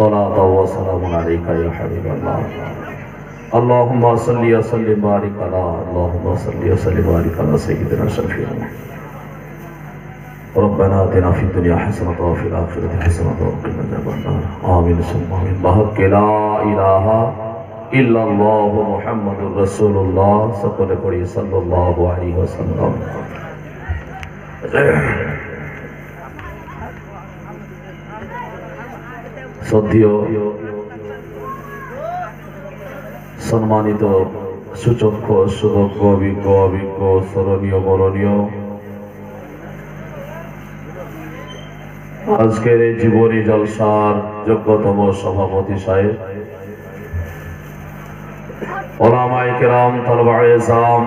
صلاة وسلام عليك يا حبيب الله اللهم صل وسلم وبارك على اللهم صل وسلم وبارك على سيدنا شفيعنا ربنا آتنا في الدنيا حسنة وفي الآخرة حسنة وقنا عذاب النار آمين ثم آمين بحق لا إله إلا الله محمد رسول الله সকলে পড়ি সাল্লাল্লাহু আলাইহি ওয়াসাল্লাম। শ্রদ্ধেয় সম্মানিত সুচক্ষ সুদক্ষ অভিজ্ঞ স্মরণীয় বরণীয় আজকের এই জীবনী জলসার যোগ্যতম সভাপতি সাহেব, ওলামায়ে কেরাম, তলবায়ে ইসলাম,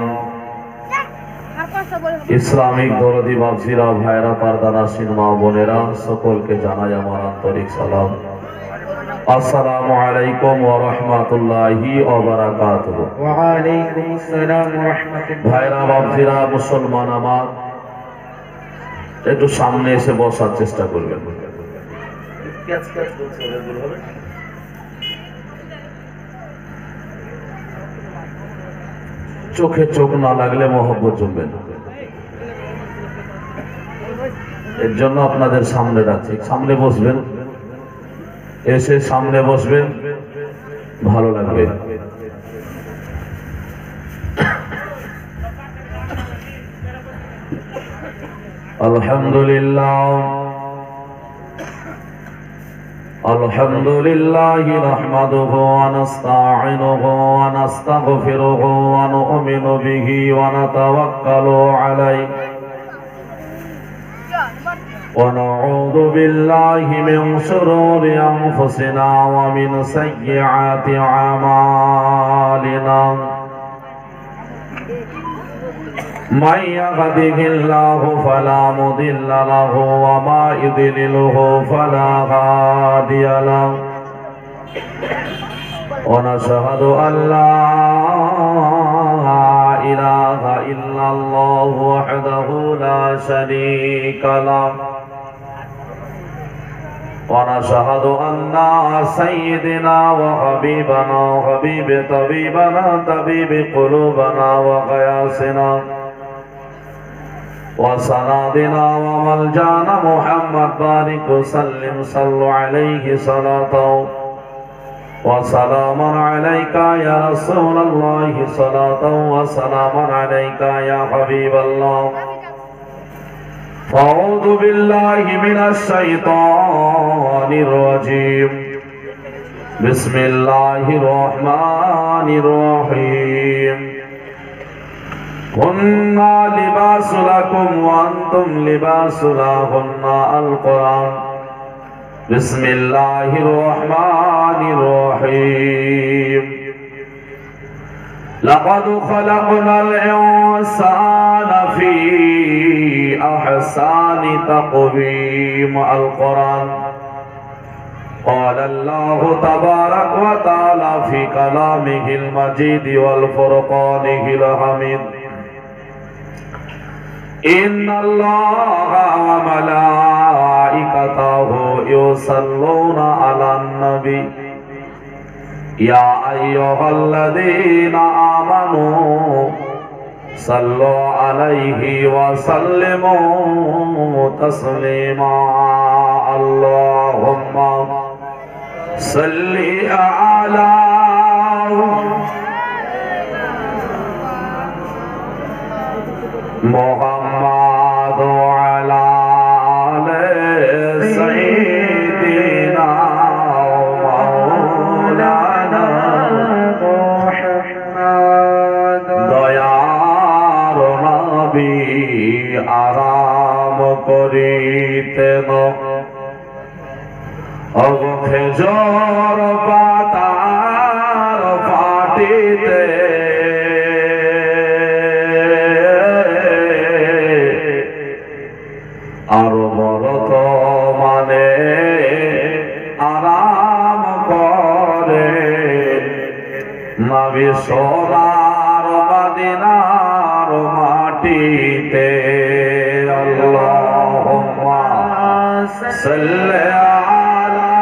ইসলামিক দরদি বাপজিরা, ভাইরা, পারদানা সিনমা বোনেরা, সকলকে জানাই আমার আন্তরিক সালাম। আসসালামু আলাইকুম ওয়া রাহমাতুল্লাহি ওয়া বারাকাতুহু। ওয়া আলাইকুম আসসালাম ওয়া রাহমাতুল্লাহ। ভাইরা, বাপজিরা, মুসলমান আমার, একটু সামনে এসে বসার চেষ্টা করবেন। চোখে চোখ না লাগলে মহব্বত জমবে না, এর জন্য আপনাদের সামনে রাখছি। সামনে বসবেন, এসে সামনে বসবেন, ভালো লাগবে। আলহামদুলিল্লাহ আলহামদুলিল্লাহি নাহমাদুহু ওয়া নাস্তাঈনুহু ওয়া নাস্তাগফিরুহু ওয়া নু'মিনু বিহি ওয়া নাতাওয়াক্কালু আলাইহি ওয়া নাউযু বিল্লাহি মিন শুরুরি আনফুসিনা ওয়া মিন সাইয়্যাতি আমালিনা من يهده الله فلا مضل له وما يضلله فلا هادي له ونشهد أن لا إله إلا الله وحده لا شريك له ونشهد أن سيدنا وحبيبنا وحبيب طبيبنا طبيب قلوبنا وغياثنا وسندنا وملجانا محمد بارك وسلم صلوا عليه صلاة وسلاما عليك يا رسول الله صلاة وسلاما عليك يا حبيب الله أعوذ بالله من الشيطان الرجيم بسم الله الرحمن الرحيم كنا لباس لكم وأنتم لباس لهن القرآن بسم الله الرحمن الرحيم لقد خلقنا الإنسان في أحسن تقويم القرآن قال الله تبارك وتعالى في كلامه المجيد والفرقانه الحميد إن الله وملائكته يصلون على النبي يا أيها الذين آمنوا صلوا عليه وسلموا تسليما اللهم صل على محمد وعلى آل سيدنا مولانا محمد দয়ার নবী আরাম করিতেন খেজুর পাতার ফাটিতে আরো বরত মানে আরাম করে নবী সোনার মদিনার মাটিতে আল্লাহুম্মা সাল্লি আলা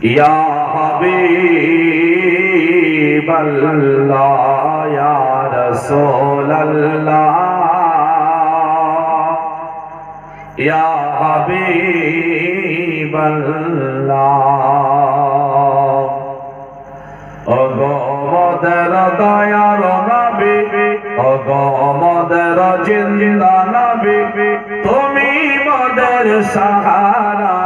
या हबीब अल्लाह या रसूल अल्लाह या हबीब अल्लाह ओगो मोদের দয়ার নবী ওগো মোদের জিন্দা নবী তুমি মোদের সাহারা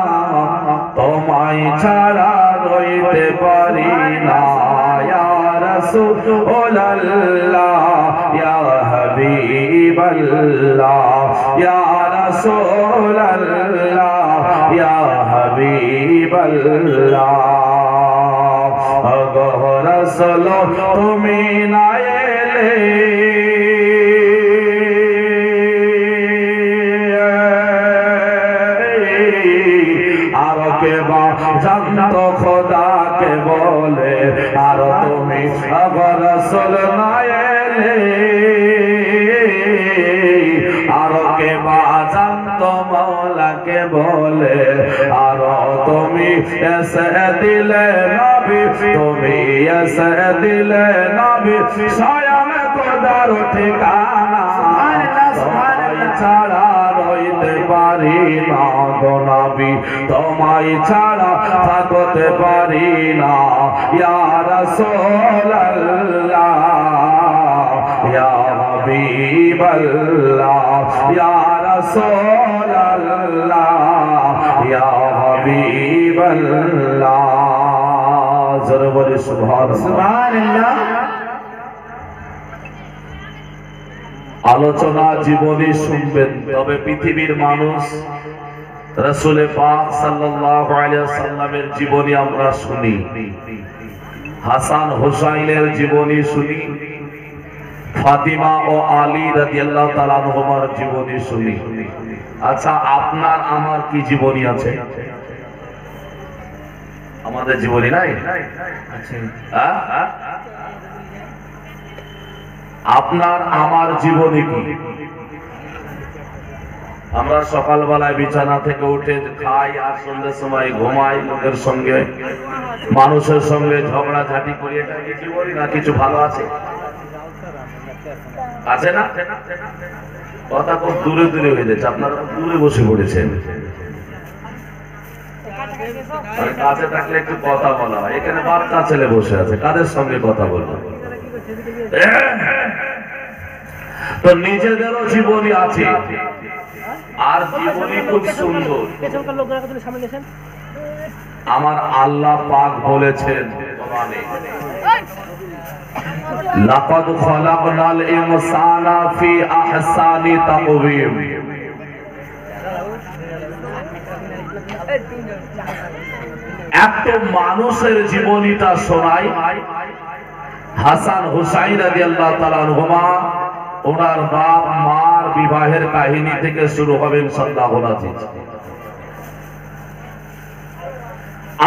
তোমায় ছাড়া রইতে পারি না ইয়া রাসূলুল্লাহ ইয়া হাবিবাল্লাহ ইয়া রাসূলুল্লাহ ইয়া হাবিবাল্লাহ ওগো রাসূল তুমি না এলে আর কে বা জানতো খোদাকে বলে আর তুমি ওগো রাসূল না এলে আর কে বা জানতো মওলাকে বলে আর তুমি এসে দিলে নবী তুমি এসে দিলে নবী স্বয়ং খোদার ঠিকানা তোমায় ছাড়া রইতে পারি না গো নবী তোমায় ছাড়া থাকতে পারি না ইয়া রাসূলুল্লাহ ইয়া হাবিবাল্লাহ ইয়া রাসূলুল্লাহ ইয়া হাবিবাল্লাহ জোরে বলে সুবহানাল্লাহ। আলোচনা জীবনী শুনবেন, তবে পৃথিবীর মানুষ রাসূল পাক সাল্লাল্লাহু আলাইহি ওয়াসাল্লামের জীবনী আমরা শুনি, হাসান হুসাইনের জীবনী শুনি, ফাতিমা ও আলী রাদিয়াল্লাহু তাআলা আনহুমার জীবনী শুনি। আচ্ছা, আপনার আমার কি জীবনী আছে? আমাদের জীবনী নাই? আপনার আমার জীবনী কি? আমরা সকালবেলায় বিছানা থেকে উঠে খাই আর সন্ধ্যের সময় ঘুমাই, লোকের সঙ্গে মানুষের সঙ্গে ঝগড়া ঝাঁটি করি, এটা কি জীবনী না কিছু ভালো আছে? আছে না? কথা খুব দূরে দূরে হয়ে যাচ্ছে, আপনারা দূরে বসে পড়েছেন। কাছে থাকলে একটু কথা বলা হয়। এখানে বাচ্চা ছেলে বসে আছে, কাদের সঙ্গে কথা বলবো? তো নিজেদেরও জীবনী আছে, আর জীবনী খুব সুন্দর। আমার আল্লাহ পাক বলেছেন কোরআনে, লাকাদ খালাকনাল ইনসানা ফি আহসানি তাকওয়িম। একটা মানুষের জীবনীটা শোনাই। হাসান হুসাইন রাদিয়াল্লাহু তাআলা আনহুমা, ওনার বাপ মার বিবাহের কাহিনী থেকে শুরু হবে ইনশাআল্লাহ।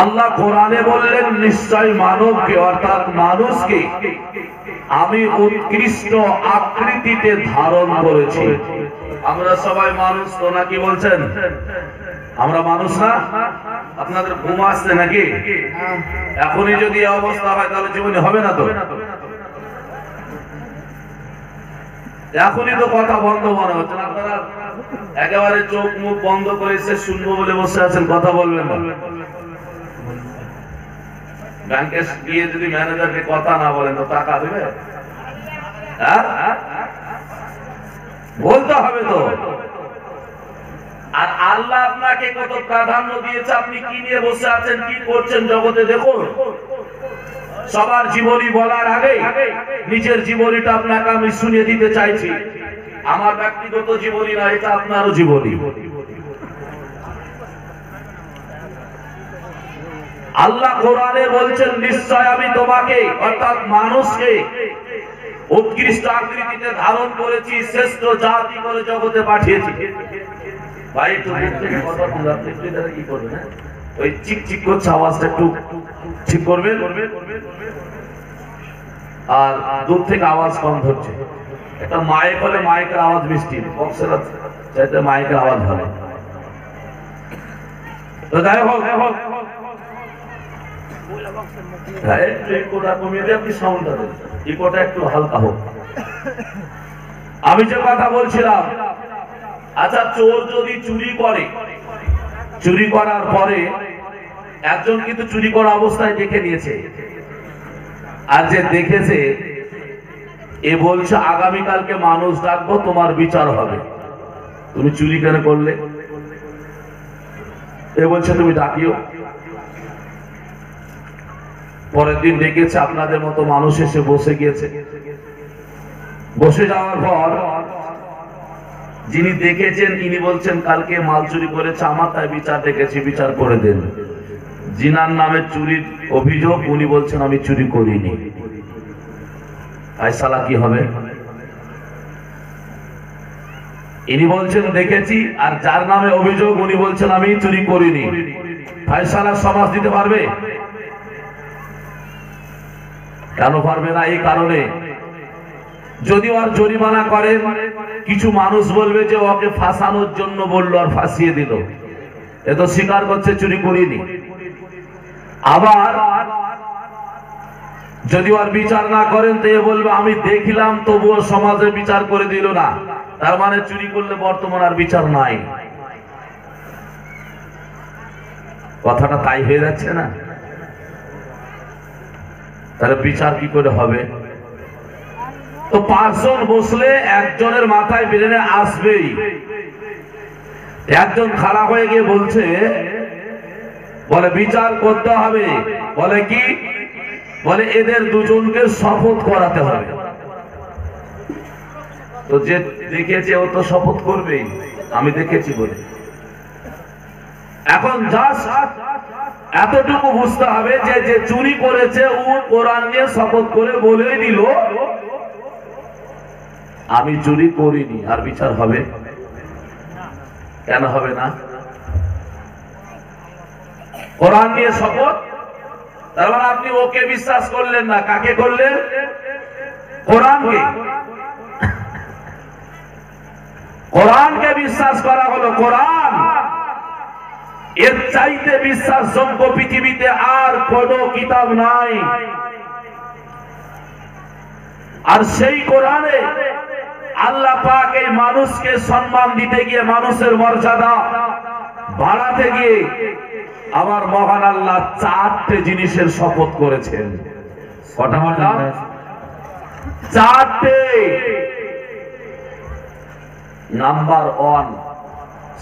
আল্লাহ কোরআনে বললেন, নিশ্চয় মানবকে অর্থাৎ মানুষকে আমি উৎকৃষ্ট আকৃতিতে ধারণ করেছি। আমরা সবাই মানুষ তো নাকি বলছেন? আমরা মানুষ না? আপনাদের ঘুম আসছে নাকি? এখনই যদি এই অবস্থা হয় তাহলে জীবনে হবে না তো? এখনই তো কথা বন্ধ মনে হচ্ছে। আপনারা একেবারে চোখ মুখ বন্ধ করে শুনবো বলে বসে আছেন, কথা বলবেন না। ব্যাংকে গিয়ে যদি ম্যানেজারকে কথা না বলেন তো টাকা দেবে? বলতে হবে তো। আর আল্লাহ আপনাকে কত প্রাধান্য দিয়েছে, আপনি কি নিয়ে বসে আছেন, কি করছেন জগতে দেখুন। সবার জীবনী বলার আগে নিজের জীবনীটা আপনাকে আমি শুনিয়ে দিতে চাইছি। আমার ব্যক্তিগত জীবনী না, এটা আপনারও জীবনী। আল্লাহ কোরআনে বলছেন, নিশ্চয় আমি তোমাকে অর্থাৎ মানুষকে উৎকৃষ্ট আকৃতিতে ধারণ করেছি, শ্রেষ্ঠ জাতি করে জগতে পাঠিয়েছি। ভাই একটু কথা বলুন, আপনি একটু কি করবেন? ওই চিক চিক করছে আওয়াজটা একটু ঠিক করবেন, আর দূর থেকে আওয়াজ কম ধরছে। একটা মাইক হলে মাইকের আওয়াজ মিষ্টি, বক্সের চাইতে মাইকের আওয়াজ ভালো। তো যাই হোক, ইকোটা কমিয়ে দিয়ে আপনি সাউন্ডটা দেন, ইকোটা একটু হালকা হোক। আমি যে কথা বলছিলাম, আচ্ছা চোর যদি চুরি করে, চুরি করার পরে একজন কিন্তু চুরি করা অবস্থায় দেখে নিয়েছে, আর যে দেখেছে এ বলছে আগামীকালকে মানুষ ডাকবো, তোমার বিচার হবে, তুমি চুরি কেন করলে? এ বলছে তুমি ডাকিও। পরের দিন ডেকেছে, আপনাদের মতো মানুষ এসে বসে গিয়েছে। বসে যাওয়ার পর যিনি দেখেছেন ইনি বলছেন কালকে মাল চুরি করেছে আমার, তাই বিচার ডেকেছি, বিচার করে দেন। জিনার নামে চুরির অভিযোগ, উনি বলছেন আমি চুরি করিনি, ফায়সালা কি হবে? ইনি বলছেন দেখেছি, আর যার নামে অভিযোগ উনি বলছেন আমি চুরি করিনি, ফায়সালা সমাজ দিতে পারবে? কেন পারবে না? এই কারণে যদি আর জরিমানা করে কিছু মানুষ বলবে যে ওকে ফাঁসানোর জন্য বললো আর ফাঁসিয়ে দিল, এ তো স্বীকার করছে চুরি করিনি। আবার যদি আর বিচার না করেন তো এ বলবে আমি দেখলাম তবুও সমাজে বিচার করে দিল না, তার মানে চুরি করলে বর্তমান আর বিচার নাই। কথাটা তাই হয়ে যাচ্ছে না? তাহলে বিচার কি করে হবে? তো পাঁচজন বসলে একজনের মাথায় ব্রেনে আসবেই। একজন খারাপ হয়ে গিয়ে বলছে, বলে বিচার করতে হবে, বলে কি? বলে এদের দুজনকে শপথ করাতে হবে। তো যে দেখেছে ও তো শপথ করবেই, আমি দেখেছি বলে। এখন জাস্ট এতটুকু বুঝতে হবে যে যে চুরি করেছে ও কোরআন নিয়ে শপথ করে বলেই দিল আমি চুরি করিনি, আর বিচার হবে? কেন হবে না? কোরআন নিয়ে শপথ, তার মানে আপনি ওকে বিশ্বাস করলেন না, কাকে করলেন? কোরআনকে। কোরআনকে বিশ্বাস করা হলো। কোরআন এর চাইতে বিশ্বাসযোগ্য পৃথিবীতে আর কোন কিতাব নাই। আর সেই কোরআনে আল্লাহ পাক এই মানুষকে সম্মান দিতে গিয়ে, মানুষের মর্যাদা বাড়াতে গিয়ে আমার মহান আল্লাহ চারটে জিনিসের শপথ করেছেন। কটা বললাম? চারটে। নাম্বার 1,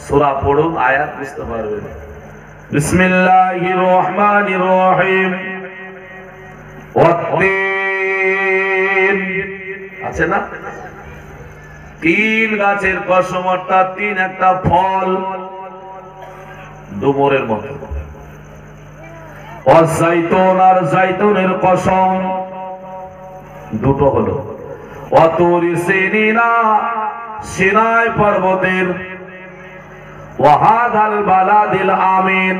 সূরা পড়ুন, আয়াত বুঝতে পারবেন। বিসমিল্লাহির রহমানির রহিম। ওয়াত্তিন, আছে না? 3 গাছের কসম, অর্থাৎ 3 একটা ফল ডুমুরের মতো। ওয়াজাইতুন, আর জাইতুনের কসম, দুটো হলো। ওয়াতুরি সিনিনা, সিনাই পর্বতের। ওয়াহাদাল বালাদিল আমিন,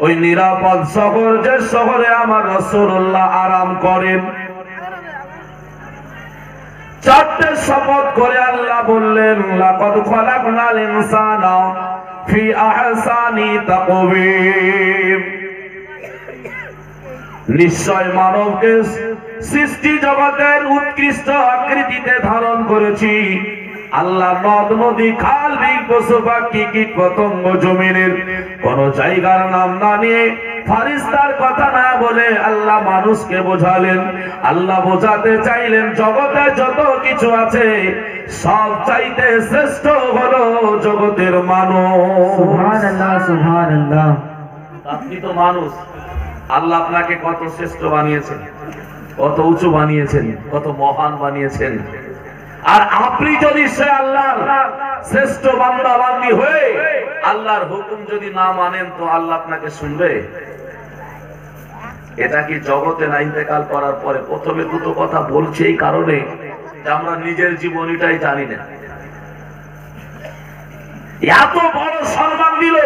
ওই নিরাপদ শহর যে শহরে আমার রাসূলুল্লাহ আরাম করেন। চারটে শপথ করে আল্লাহ বললেন লাকাদ খালাকনাল ইনসানা ফি আহসানি তাকওয়িম, নিশ্চয় মানবকে সৃষ্টি জগতের উৎকৃষ্ট আকৃতিতে ধারণ করেছি। আল্লাহ নদ নদী, খাল, বিল, পশু পাখি, কীট পতঙ্গ, জমিনের কোন জায়গার নাম না নিয়ে, ফারিস্তার কথা না বলে আল্লাহ মানুষকে বোঝালেন। আল্লাহ বোঝাতে চাইলেন জগতে যত কিছু আছে সব চাইতে শ্রেষ্ঠ হলো জগতের মানুষ। সুবহানাল্লাহ, সুবহানাল্লাহ। আপনি তো মানুষ, আল্লাহ আপনাকে কত শ্রেষ্ঠ বানিয়েছেন, কত উঁচু বানিয়েছেন, কত মহান বানিয়েছেন। আর আপনি যদি সে আল্লাহর শ্রেষ্ঠ বান্দা বান্দি হয়ে আল্লাহর হুকুম যদি না মানেন তো আল্লাহ আপনাকে শুনবে? এটা কি জগতে না ইন্তেকাল করার পরে? প্রথমে দুটো কথা বলছি এই কারণে যে আমরা নিজের জীবনীটাই জানি না। এত বড় সম্মান দিল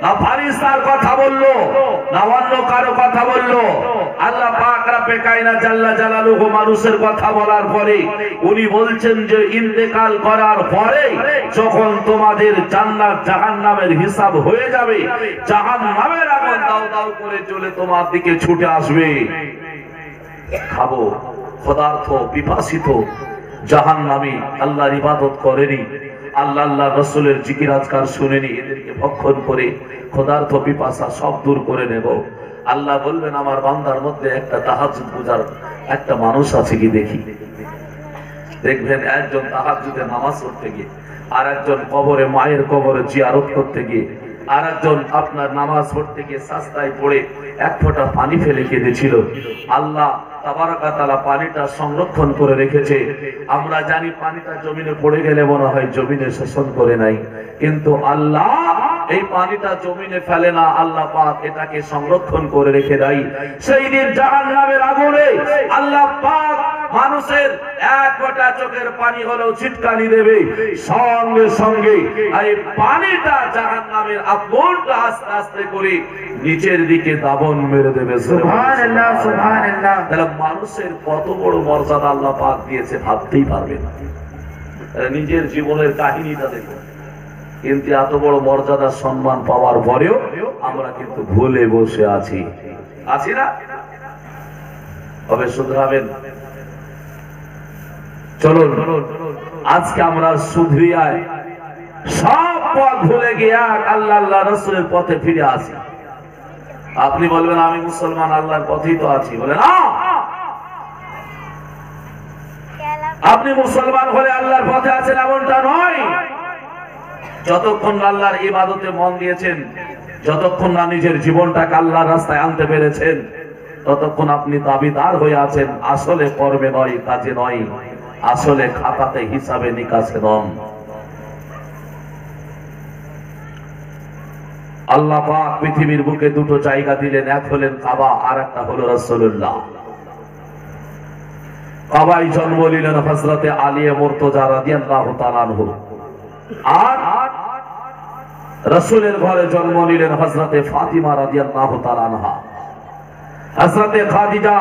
না, ফারিস্তার কথা বললো না, অন্য কারো কথা বললো। আল্লাহ পাক রব্বে কায়নাত জাল্লা জালালুহু মানুষের কথা বলার পরে উনি বলছেন যে ইন্তেকাল করার পরে যখন তোমাদের জান্নাত জাহান্নামের হিসাব হয়ে যাবে, জাহান্নামের আগুন দাউ দাউ করে জ্বলে তোমার দিকে ছুটে আসবে। খাবো, ক্ষুধার্ত পিপাসিত জাহান্নামী, আল্লাহর ইবাদত করেনি, আল্লাহ রাসূলের জিকির আজকার শুনেনি, এদেরকে ভক্ষণ করে ক্ষুধার্ত পিপাসা সব দূর করে নেব। আল্লাহ বলবেন আমার বান্দার মধ্যে একটা তাহাজ্জুদ গুজার একটা মানুষ আছে কি দেখি। দেখবেন একজন তাহাজ্জুদে নামাজ পড়তে গিয়ে, আর একজন কবরে মায়ের কবরে জিয়ারত করতে গিয়ে, আর একজন আপনার নামাজ পড়তে গিয়ে সাজদায় পড়ে এক ফোঁটা পানি ফেলে কেঁদেছিল। আল্লাহ তাবারক ওয়া তাআলা পানিটা সংরক্ষণ করে রেখেছে। আমরা জানি পানিটা জমিনে পড়ে গেলে মনে হয় জমিনে শোষণ করে নাই, কিন্তু আল্লাহ এই পানিটা জমিনে ফেলে না, আল্লাহ পাক এটাকে সংরক্ষণ করে রেখে দেয়। সেই দিন জাহান্নামের আগুনে আল্লাহ পাক মানুষের এক ফোঁটা চোখের পানি হলেও ছিটকানি দেবে, সঙ্গে সঙ্গে এই পানিটা জাহান্নামের আগুনটা আস্তে আস্তে করে নিচের দিকে দাবন মেরে দেবে। সুবহানাল্লাহ সুবহানাল্লাহ। তাহলে মানুষের কত বড় মর্যাদা আল্লাহ পাক দিয়েছে ভাবতেই পারবে না। নিজের জীবনের কাহিনীটা দেখুন, কিন্তু এত বড় মর্যাদা সম্মান পাওয়ার পরেও আমরা কিন্তু ভুলে বসে আছি, আছি না? তবে শুধরাবেন। চলুন আজকে আমরা শুধরিয়ায় সব পথ ভুলে গিয়ে আল্লাহ রাসূলের পথে ফিরে আসি। আপনি বলবেন আমি মুসলমান, আল্লাহর পথেই তো আছি, বলে না। আপনি মুসলমান হলে আল্লাহর পথে আছেন এমনটা নয়। যতক্ষণ আল্লাহর ইবাদতে মন দিয়েছেন, যতক্ষণ না নিজের জীবনটাকে আল্লাহর রাস্তায় আনতে পেরেছেন, ততক্ষণ আপনি দাবিদার হয়ে আছেন। আসলে কর্মে নয়, কাজে নয়, আসলে খাতাতে হিসাবে নিকাশে নন। আল্লাহ পাক পৃথিবীর বুকে দুটো জায়গা দিলেন, এক হলেন কাবা, আর একটা হলো রাসূলুল্লাহ। কাবায় জন্ম নিলেন হযরতে আলী মুর্তজা রাদিয়াল্লাহু তাআলা আনহু, আর রাসূলের ঘরে জন্ম নিলেন হযরতে ফাতিমা রাদিয়াল্লাহু তাআলা আনহা। হযরতে খাদিজা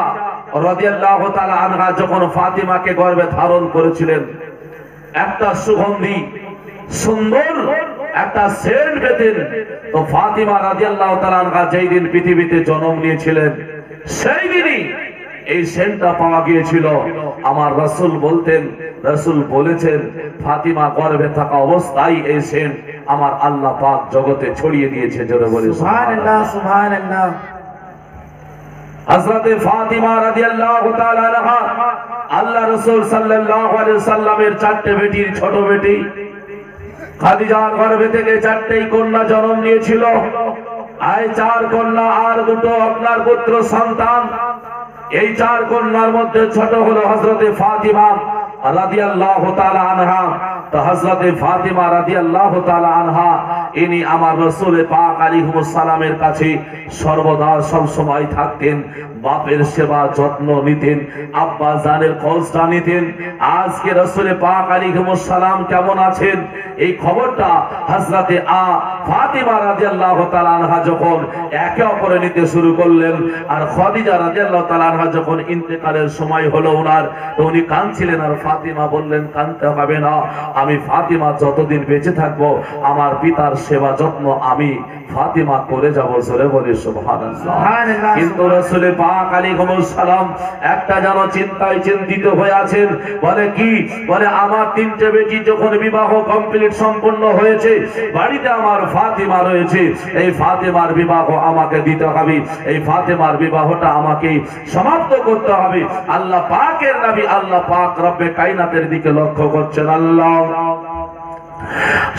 রাদিয়াল্লাহু তাআলা আনহা যখন ফাতিমাকে গর্ভে ধারণ করেছিলেন, একটা সুগন্ধি সুন্দর একটা সেন্ট পেতেন। তো ফাতিমা রাদিয়াল্লাহু তাআলা আনহা যেই দিন পৃথিবীতে জন্ম নিয়েছিলেন, সেই দিনই এই সেন্টটা পাওয়া গিয়েছিল। আমার রাসূল বলতেন, রাসূল বলেছেন, ফাতিমা গর্ভে থাকা অবস্থায় এই সেন্ট আমার আল্লাহ পাক জগতে ছড়িয়ে দিয়েছে। জোরে বলি সুবহানাল্লাহ সুবহানাল্লাহ। হযরতে ফাতিমা রাদিয়াল্লাহু তাআলা আনহা আল্লাহ রাসূল সাল্লাল্লাহু আলাইহি সাল্লামের চারটি বেটির ছোট বেটি। খাদিজার গর্ভে থেকে চারটি কন্যা জন্ম নিয়েছিল। এই চার কন্যা আর দুটো আপনার পুত্র সন্তান। এই চার কন্যার মধ্যে ছোট হলো হযরতে ফাতিমা রাদিয়াল্লাহু তাআলা আনহা। তো হযরতে ফাতিমা রাদিয়াল্লাহু তাআলা আনহা ইনি আমার রাসূল পাক আলাইহিস সালামের কাছে সর্বদা সব সময় থাকতেন। বাপের সেবা যত্ন নিতেন, আব্বা জানের খোঁজটা নিতেন। আজকে রাসূল পাক আলাইহিস সালাম কেমন আছেন এই খবরটা হযরতে ফাতিমা রাদিয়াল্লাহু তাআলা আনহা যখন একে অপরে নিতে শুরু করলেন, আর খাদিজা রাদিয়াল্লাহু তাআলা আনহা যখন ইন্তেকালের সময় হলো ওনার, তো উনি কাঁদছিলেন। আর ফাতিমা বললেন, কাঁদতে হবে না, আমি ফাতিমা যতদিন বেঁচে থাকবো আমার পিতার সেবা যত্ন আমি ফাতিমা করে যাব। জোরে বলি সুবহানাল্লাহ। কিন্তু রাসূল পাক আলাইহিস সালাম একটা যেন চিন্তায় চিন্তিত হয়ে আছেন। বলে কি? বলে আমার তিনটে বেটি যখন বিবাহ কমপ্লিট সম্পূর্ণ হয়েছে, বাড়িতে আমার ফাতিমা রয়েছে, এই ফাতিমার বিবাহ আমাকে দিতে হবে, এই ফাতিমার বিবাহটা আমাকে সমাপ্ত করতে হবে। আল্লাহ পাকের নবী আল্লাহ পাক রব্বে কায়নাতের দিকে লক্ষ্য করছেন। আল্লাহ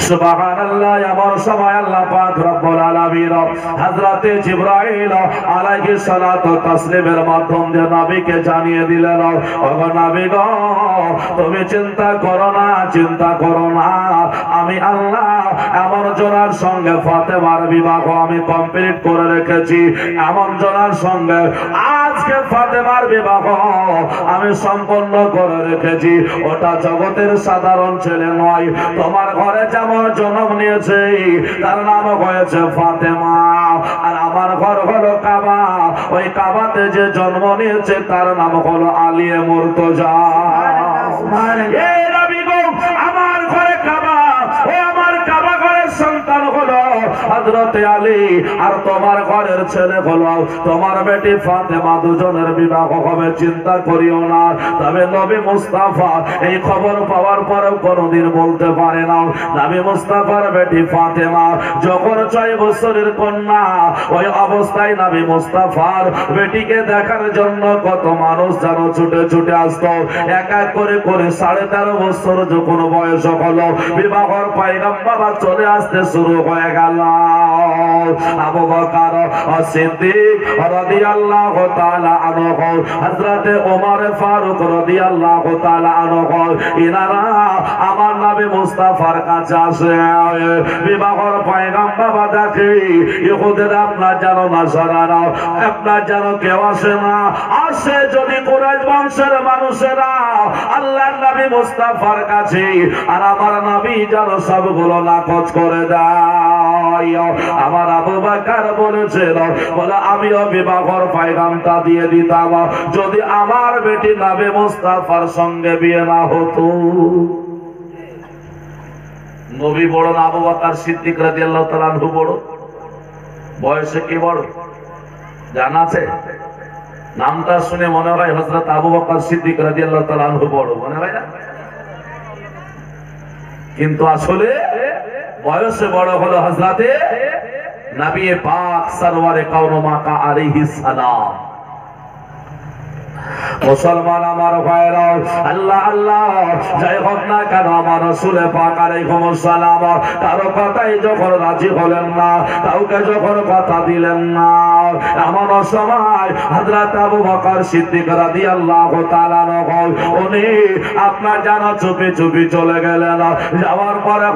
সুবহানাল্লাহ। এমন সময় আল্লাহ পাক রব্বুল আলামিন হযরতে জিবরাইল আলাইহিস সালাতু তাসলিমের মাধ্যম দিয়ে নবীকে জানিয়ে দিলেন, ওগো নবী গো, তুমি চিন্তা করো না, চিন্তা করো না, আমি আল্লাহ এমন জনার সঙ্গে ফাতেমার বিবাহ আমি কমপ্লিট করে রেখেছি। এমন জনার সঙ্গে আজকে ফাতেমার বিবাহ আমি সম্পন্ন করে রেখেছি। ওটা জগতের সাধারণ ছেলে নয়, তোমার ঘরে যেমন জন্ম নিয়েছে তার নাম হয়েছে ফাতেমা। আর আমার ঘর হলো কাবা, ওই কাবাতে যে জন্ম নিয়েছে তার নাম হলো আলিয়ে মুর্তজা। এই নবী গো, আমার ঘরে কাবা, ও আমার কাবা ঘরের সন্তান হলো হযরত আলী, আর তোমার ঘরের ছেলে হলো তোমার বেটি ফাতেমা। দুজনের বিবাহ হবে, চিন্তা করিও না। তবে নবী মুস্তাফা এই খবর পাওয়ার পরেও কোনদিন বলতে পারে না। নবী মুস্তাফার বেটি ফাতেমা যখন 6 বছরের কন্যা, ওই অবস্থায় নবী মুস্তাফার বেটিকে দেখার জন্য কত মানুষ যেন ছুটে ছুটে আসতো। এক এক করে করে 13.5 বছর যখন বয়স হলো, বিবাহর পয়গম্বর চলে আসতে শুরু হয়ে গেল। আবু বকর সিদ্দিক রাদিয়াল্লাহু তাআলা আনহু, হযরত ওমর ফারুক রাদিয়াল্লাহু তাআলা আনহু, ইনারা আমার নবী মুস্তাফার কাছে আসে। বিবাহর পয়গম্বর দেখে ইহুদের আপনার জানো না, সারারা আপনার জানো কেউ আসে না। আসে যদি কুরাইশ বংশের মানুষেরা আল্লাহর নবী মুস্তাফার কাছে, আর আমার নবী যেন সবগুলো নাকচ করে দেয়। আমার আবু বকর বলেছিল, বলে আমিও বিবাহর পয়গামটা দিয়ে দিতাম যদি আমার বেটি নবী মুস্তাফার সঙ্গে বিয়ে না হতো। নবী বড় না আবু বকর সিদ্দিক রাদিয়াল্লাহু তাআলা আনহু বড়? বয়সে কি বড় জানা আছে? নামটা শুনে মনে হয় হযরত আবু বকর সিদ্দিক রাদিয়াল্লাহু তাআলা আনহু বড়, মনে হয় না? কিন্তু আসলে বয়সে বড় হলো হযরতে নবী পাক সরওয়ারে কাওন মাকা আলাইহিস সালাম। মুসলমান আমার ভাইরা, আল্লাহ আল্লাহ যাই হোক না কেন, আমার রাসূল পাক আলাইহিস সালাম কারো কথাই যখন রাজি হলেন না, কাউকে যখন কথা দিলেন না, এমন সময় হযরত আবু বকর সিদ্দিক রাদিয়াল্লাহু তাআলা আনহু উনি আপনার জানা চুপি চুপি চলে গেলেন। যাওয়ার পরে